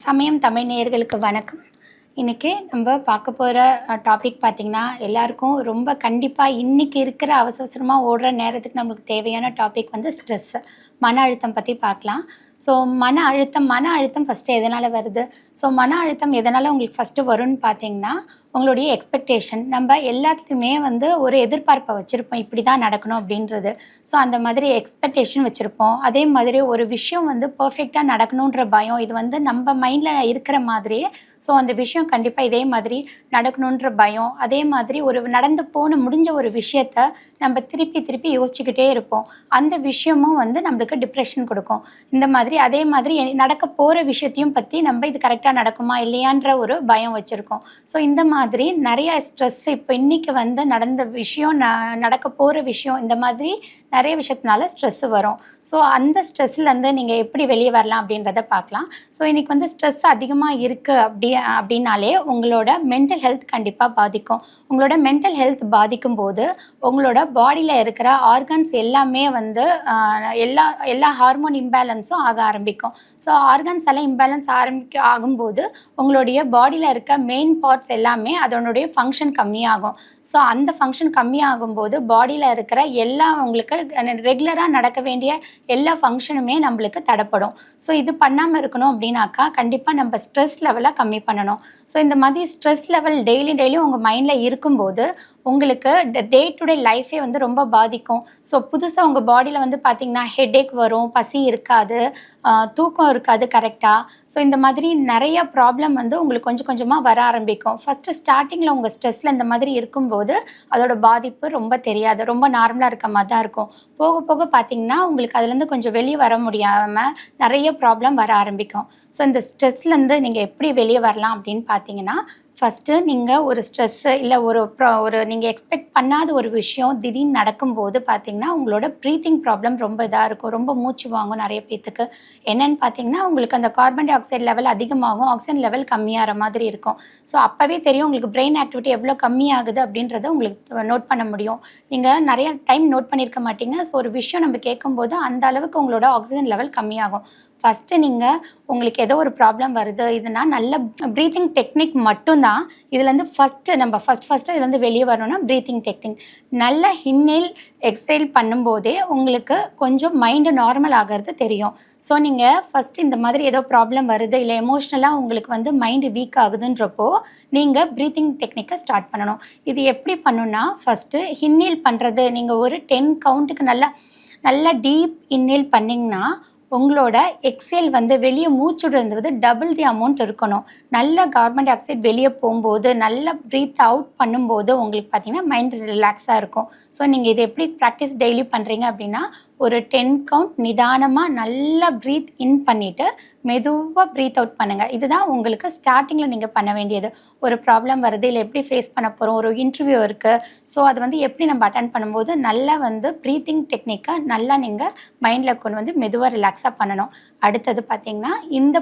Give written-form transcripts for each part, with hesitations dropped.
சமயம் தமிழ் நேயர்களுக்கு வணக்கம். இன்றைக்கி நம்ம பார்க்க போகிற டாபிக் பார்த்திங்கன்னா எல்லாருக்கும் ரொம்ப கண்டிப்பாக இன்றைக்கி இருக்கிற அவசரமாக ஓடுற நேரத்துக்கு நம்மளுக்கு தேவையான டாபிக் வந்து ஸ்ட்ரெஸ்ஸு, மன அழுத்தம் பற்றி பார்க்கலாம். ஸோ மன அழுத்தம் ஃபஸ்ட்டு எதனால் வருது? ஸோ மன அழுத்தம் எதனால் உங்களுக்கு ஃபஸ்ட்டு வரும்னு பார்த்தீங்கன்னா, உங்களுடைய எக்ஸ்பெக்டேஷன். நம்ம எல்லாத்துலேயுமே வந்து ஒரு எதிர்பார்ப்பை வச்சுருப்போம், இப்படி தான் நடக்கணும் அப்படின்றது. ஸோ அந்த மாதிரி எக்ஸ்பெக்டேஷன் வச்சுருப்போம். அதே மாதிரி ஒரு விஷயம் வந்து பர்ஃபெக்டாக நடக்கணுன்ற பயம், இது வந்து நம்ம மைண்டில் இருக்கிற மாதிரியே. ஸோ அந்த விஷயம் கண்டிப்பாக இதே மாதிரி நடக்கணுன்ற பயம். அதே மாதிரி ஒரு நடந்து முடிஞ்ச ஒரு விஷயத்த நம்ம திருப்பி யோசிச்சுக்கிட்டே இருப்போம். அந்த விஷயமும் வந்து நம்மளுக்கு டிப்ரெஷன் கொடுக்கும். இந்த மாதிரி அதே மாதிரி நடக்க போகிற விஷயத்தையும் பற்றி நம்ம இது கரெக்டாக நடக்குமா இல்லையான்ற ஒரு பயம் வச்சுருக்கோம். ஸோ இந்த மாதிரி நிறைய ஸ்ட்ரெஸ், இப்போ இன்றைக்கி வந்து நடந்த விஷயம், நடக்க போகிற விஷயம், இந்த மாதிரி நிறைய விஷயத்தினால ஸ்ட்ரெஸ்ஸு வரும். ஸோ அந்த ஸ்ட்ரெஸ்லேருந்து நீங்கள் எப்படி வெளியே வரலாம் அப்படின்றத பார்க்கலாம். ஸோ இன்றைக்கி வந்து ஸ்ட்ரெஸ் அதிகமாக இருக்குது அப்படின்னாலே உங்களோட மென்டல் ஹெல்த் கண்டிப்பாக பாதிக்கும். உங்களோட மென்டல் ஹெல்த் பாதிக்கும் போது உங்களோட பாடியில் இருக்கிற ஆர்கன்ஸ் எல்லாமே வந்து எல்லா ஹார்மோன் இம்பேலன்ஸும் ஆக ஆரம்பிக்கும். ஸோ ஆர்கன்ஸ் எல்லாம் இம்பேலன்ஸ் ஆகும்போது உங்களுடைய பாடியில் இருக்க மெயின் பார்ட்ஸ் எல்லாமே அதனுடைய ஃபங்க்ஷன் கம்மியாகும். ஸோ அந்த ஃபங்க்ஷன் கம்மியாகும்போது பாடியில் இருக்கிற உங்களுக்கு ரெகுலராக நடக்க வேண்டிய எல்லா ஃபங்க்ஷனுமே நம்மளுக்கு தடைப்படும். ஸோ இது பண்ணாமல் இருக்கணும் அப்படின்னாக்கா கண்டிப்பாக நம்ம ஸ்ட்ரெஸ் லெவலை கம்மி பண்ணணும். ஸோ இந்த மாதிரி ஸ்ட்ரெஸ் லெவல் டெய்லியும் உங்கள் மைண்டில் இருக்கும்போது உங்களுக்கு டே டு டே லைஃபே வந்து ரொம்ப பாதிக்கும். ஸோ புதுசாக உங்கள் பாடியில் வந்து பார்த்திங்கன்னா ஹெட்டேக் வரும், பசி இருக்காது, தூக்கம் இருக்காது கரெக்டாக. ஸோ இந்த மாதிரி நிறைய ப்ராப்ளம் வந்து உங்களுக்கு கொஞ்சமாக வர ஆரம்பிக்கும். ஃபஸ்ட்டு ஸ்டார்டிங்கில் உங்கள் ஸ்ட்ரெஸ்ஸில் இந்த மாதிரி இருக்கும்போது அதோட பாதிப்பு ரொம்ப தெரியாது, ரொம்ப நார்மலாக இருக்க மாதிரி தான் இருக்கும். போக பார்த்திங்கன்னா உங்களுக்கு அதுலேருந்து கொஞ்சம் வெளியே வர முடியாமல் நிறைய ப்ராப்ளம் வர ஆரம்பிக்கும். ஸோ இந்த ஸ்ட்ரெஸ்லேருந்து நீங்கள் எப்படி வெளியே வரலாம் அப்படின்னு பார்த்தீங்கன்னா, ஃபஸ்ட்டு நீங்கள் ஒரு ஸ்ட்ரெஸ்ஸு இல்லை ஒரு நீங்கள் எக்ஸ்பெக்ட் பண்ணாத ஒரு விஷயம் திடீர்னு நடக்கும்போது பார்த்தீங்கன்னா உங்களோட ப்ரீத்திங் ப்ராப்ளம் ரொம்ப இதாக இருக்கும். ரொம்ப மூச்சு வாங்கும் நிறைய பேத்துக்கு. என்னென்னு பார்த்தீங்கன்னா உங்களுக்கு அந்த கார்பன் டை ஆக்சைடு லெவல் அதிகமாகும், ஆக்சிஜன் லெவல் கம்மியாகிற மாதிரி இருக்கும். ஸோ அப்போவே தெரியும் உங்களுக்கு பிரெயின் ஆக்டிவிட்டி எவ்வளோ கம்மியாகுது அப்படின்றத உங்களுக்கு நோட் பண்ண முடியும். நீங்கள் நிறைய டைம் நோட் பண்ணியிருக்க மாட்டீங்க. ஸோ ஒரு விஷயம் நம்ம கேட்கும்போது அந்த அளவுக்கு உங்களோட ஆக்சிஜன் லெவல் கம்மியாகும். ஃபஸ்ட்டு நீங்கள் உங்களுக்கு ஏதோ ஒரு ப்ராப்ளம் வருது, இதுனா நல்ல ப்ரீத்திங் டெக்னிக் மட்டும்தான். இதுலேருந்து ஃபஸ்ட்டு இதுலேருந்து வெளியே வரணும்னா ப்ரீத்திங் டெக்னிக். நல்ல இன்ஹேல் எக்ஸேல் பண்ணும்போதே உங்களுக்கு கொஞ்சம் மைண்டு நார்மல் ஆகிறது தெரியும். ஸோ நீங்கள் ஃபஸ்ட்டு இந்த மாதிரி ஏதோ ப்ராப்ளம் வருது, இல்லை எமோஷ்னலாக உங்களுக்கு வந்து மைண்டு வீக் ஆகுதுன்றப்போ நீங்கள் ப்ரீத்திங் டெக்னிக்கை ஸ்டார்ட் பண்ணணும். இது எப்படி பண்ணணும்னா, ஃபஸ்ட்டு இன்ஹேல் பண்ணுறது நீங்கள் ஒரு 10 கவுண்ட்டுக்கு நல்லா டீப் இன்ஹேல் பண்ணிங்கன்னா உங்களோட எக்ஸேல் வந்து வெளியே மூச்சுடுறது வந்து டபுள் தி அமௌண்ட் இருக்கணும். நல்ல கார்பன் டை ஆக்சைடு வெளியே போகும்போது நல்லா ப்ரீத் அவுட் பண்ணும்போது உங்களுக்கு பார்த்திங்கன்னா மைண்ட் ரிலாக்ஸாக இருக்கும். ஸோ நீங்கள் இதை எப்படி ப்ராக்டிஸ் டெய்லி பண்ணுறீங்க அப்படின்னா, ஒரு 10 கவுண்ட் நிதானமாக நல்லா ப்ரீத் இன் பண்ணிவிட்டு மெதுவாக ப்ரீத் அவுட் பண்ணுங்கள். இதுதான் உங்களுக்கு ஸ்டார்டிங்கில் நீங்கள் பண்ண வேண்டியது. ஒரு ப்ராப்ளம் வருது, இல்லை எப்படி ஃபேஸ் பண்ண போகிறோம், ஒரு இன்டர்வியூ இருக்குது, ஸோ அது வந்து எப்படி நம்ம அட்டென்ட் பண்ணும்போது நல்லா வந்து ப்ரீத்திங் டெக்னிக்கை நல்லா நீங்கள் மைண்டில் கொண்டு வந்து மெதுவாக ரிலாக்ஸாக பண்ணணும். அடுத்தது பார்த்திங்கன்னா, இந்த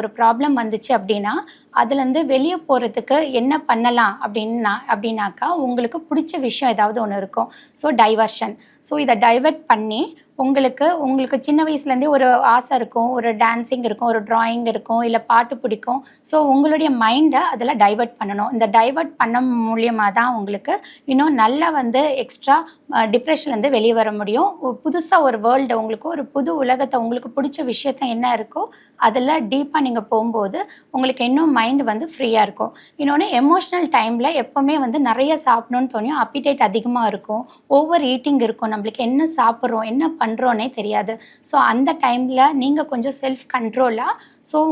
ஒரு ப்ராப்ளம் வந்துச்சு அப்படின்னா அதுலேருந்து வெளியே போகிறதுக்கு என்ன பண்ணலாம் அப்படின்னாக்கா உங்களுக்கு பிடிச்ச விஷயம் ஏதாவது ஒன்று இருக்கும். So diversion. ஸோ இதை டைவர்ட் பண்ணி உங்களுக்கு சின்ன வயசுலேருந்தே ஒரு ஆசை இருக்கும், ஒரு டான்ஸிங் இருக்கும், ஒரு ட்ராயிங் இருக்கும், இல்லை பாட்டு பிடிக்கும். ஸோ உங்களுடைய மைண்டை அதில் டைவர்ட் பண்ணணும். இந்த டைவர்ட் பண்ண மூலியமாக தான் உங்களுக்கு இன்னும் நல்லா வந்து எக்ஸ்ட்ரா டிப்ரெஷன்லேருந்து வெளியே வர முடியும். புதுசாக ஒரு வேர்ல்டு, உங்களுக்கு ஒரு புது உலகத்தை, உங்களுக்கு பிடிச்ச விஷயத்த என்ன இருக்கோ அதில் டீப்பாக நீங்கள் போகும்போது உங்களுக்கு இன்னும் மைண்டு வந்து ஃப்ரீயாக இருக்கும். இன்னொன்று, எமோஷ்னல் டைமில் எப்போவுமே வந்து நிறைய சாப்பிடணும்னு தோணும், அப்பிடைட் அதிகமாக இருக்கும், ஓவர் ஈட்டிங் இருக்கும், நம்மளுக்கு என்ன சாப்பிட்றோம் என்ன பண்ணுறோன்னே தெரியாது. ஸோ அந்த டைமில் நீங்கள் கொஞ்சம் செல்ஃப் கண்ட்ரோலாக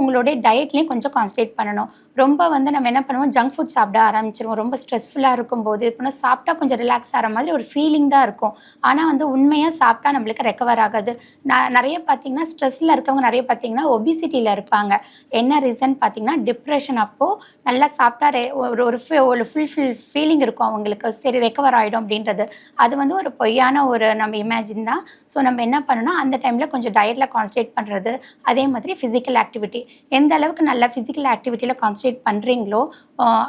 உங்களுடைய டயட்லேயும் கொஞ்சம் கான்சன்ட்ரேட் பண்ணணும். ரொம்ப வந்து நம்ம என்ன பண்ணுவோம், ஜங்க் ஃபுட் சாப்பிட ஆரம்பிச்சிருவோம். ரொம்ப ஸ்ட்ரெஸ்ஃபுல்லாக இருக்கும்போது இப்போ சாப்பிட்டா கொஞ்சம் ரிலாக்ஸ் ஆகிற மாதிரி ஒரு ஃபீலிங் தான் இருக்கும். ஆனால் வந்து உண்மையாக சாப்பிட்டா நம்மளுக்கு ரெக்கவர் ஆகாது. நிறைய பார்த்திங்கன்னா ஸ்ட்ரெஸ்ஸில் இருக்கவங்க நிறைய பார்த்திங்கன்னா ஒபிசிட்டியில் இருப்பாங்க. என்ன ரீசன் பார்த்திங்கன்னா, டிப்ரெஷன் அப்போது நல்லா சாப்பிட்டா ஒரு ஃபுல்ஃபில் ஃபீலிங் இருக்கும் அவங்களுக்கு, சரி ரெக்கவர் ஆகிடும் அப்படின்றது. அது வந்து ஒரு பொய்யான ஒரு நம்ம இமேஜின் தான். ஸோ நம்ம என்ன பண்ணணும்னா, அந்த டைமில் கொஞ்சம் டயட்டில் கான்சன்ட்ரேட் பண்ணுறது. அதே மாதிரி ஃபிசிக்கல் ஆக்டிவிட்டி, எந்த அளவுக்கு நல்லா ஃபிசிக்கல் ஆக்டிவிட்டியில் கான்சன்ட்ரேட் பண்ணுறீங்களோ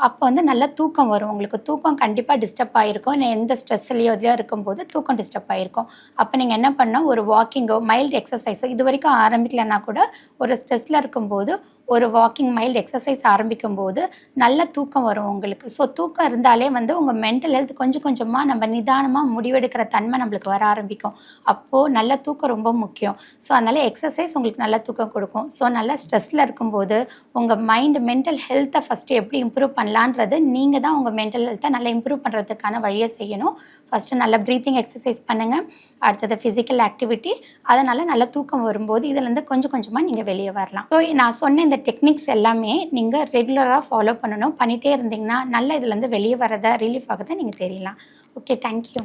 அப்போ வந்து நல்லா தூக்கம் வரும். உங்களுக்கு தூக்கம் கண்டிப்பாக டிஸ்டர்ப் ஆகிருக்கும். எந்த ஸ்ட்ரெஸ்லையோ இதில் இருக்கும்போது தூக்கம் டிஸ்டர்ப் ஆகிருக்கும். அப்போ நீங்கள் என்ன பண்ணால், ஒரு வாக்கிங்கோ மைல்டு எக்ஸசைஸோ இது வரைக்கும் ஆரம்பிக்கலைன்னா கூட ஒரு ஸ்ட்ரெஸ்ஸில் இருக்கும்போது ஒரு வாக்கிங் மைல்டு எக்ஸசைஸ் ஆரம்பிக்கும் போது நல்ல தூக்கம் வரும் உங்களுக்கு. ஸோ தூக்கம் இருந்தாலே வந்து உங்கள் மென்டல் ஹெல்த் கொஞ்சம் கொஞ்சமாக நம்ம நிதானமாக முடிவெடுக்கிற தன்மை நம்மளுக்கு வர ஆரம்பிக்கும். அப்போது நல்ல தூக்கம் ரொம்ப முக்கியம். ஸோ அதனால் எக்ஸசைஸ் உங்களுக்கு நல்ல தூக்கம் கொடுக்கும். ஸோ நல்ல ஸ்ட்ரெஸ்ஸில் இருக்கும்போது உங்கள் மென்டல் ஹெல்த்தை ஃபஸ்ட்டு எப்படி இம்ப்ரூவ் பண்ணலான்றது நீங்கள் தான் உங்கள் மென்டல் ஹெல்த்தை நல்லா இம்ப்ரூவ் பண்ணுறதுக்கான வழியை செய்யணும். ஃபஸ்ட்டு நல்ல ப்ரீத்திங் எக்ஸசைஸ் பண்ணுங்கள். அடுத்தது ஃபிசிக்கல் ஆக்டிவிட்டி. அதனால் நல்ல தூக்கம் வரும்போது இதுலேருந்து கொஞ்சம் கொஞ்சமாக நீங்கள் வெளியே வரலாம். ஸோ நான் சொன்ன இந்த டெக்னிக்ஸ் எல்லாமே நீங்கள் ரெகுலராக ஃபாலோ பண்ணணும். பண்ணிகிட்டே இருந்தீங்கன்னா நல்ல இதுலேருந்து வெளியே வரதை ரிலீஃப் ஆகுதை நீங்கள் தெரியலாம். Okay, thank you.